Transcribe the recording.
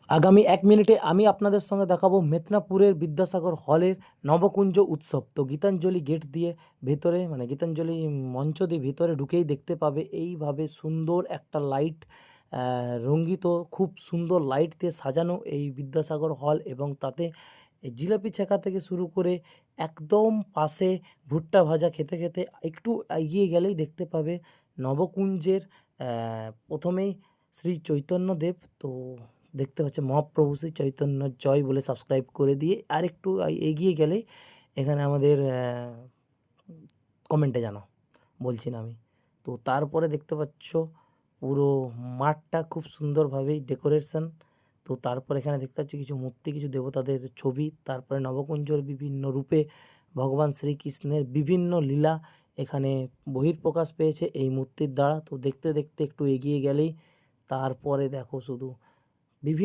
আগামী ১ মিনিটে আমি আপনাদের সঙ্গে দেখাবো মেদিনীপুরের বিদ্যাসাগর হলের নবকুঞ্জ উৎসব। তো গীতাঞ্জলি গেট দিয়ে ভেতরে মানে গীতাঞ্জলি মঞ্চ দিয়ে ভেতরে ঢুকেই দেখতে পাবে এইভাবে সুন্দর একটা লাইট রঙ্গিত খুব সুন্দর লাইট দিয়ে সাজানো এই বিদ্যাসাগর হল, এবং তাতে এই জিলাপি ছেঁকা থেকে শুরু করে একদম পাশে ভুট্টা ভাজা খেতে খেতে একটু এগিয়ে গেলেই দেখতে পাবে নবকুঞ্জের প্রথমেই শ্রী চৈতন্যদেব। তো দেখতে পাচ্ছে মহাপ্রভু শ্রী চৈতন্য জয় বলে সাবস্ক্রাইব করে দিয়ে আর একটু এগিয়ে গেলেই এখানে আমাদের কমেন্টে জানাও, বলছি না আমি। তো তারপরে দেখতে পাচ্ছ পুরো মাঠটা খুব সুন্দরভাবেই ডেকোরেশন। তো তারপর এখানে দেখতে পাচ্ছি কিছু মূর্তি, কিছু দেবতাদের ছবি, তারপরে নবকুঞ্জর বিভিন্ন রূপে ভগবান শ্রীকৃষ্ণের বিভিন্ন লীলা এখানে বহিঃপ্রকাশ পেয়েছে এই মূর্তির দ্বারা। তো দেখতে দেখতে একটু এগিয়ে গেলেই তারপরে দেখো শুধু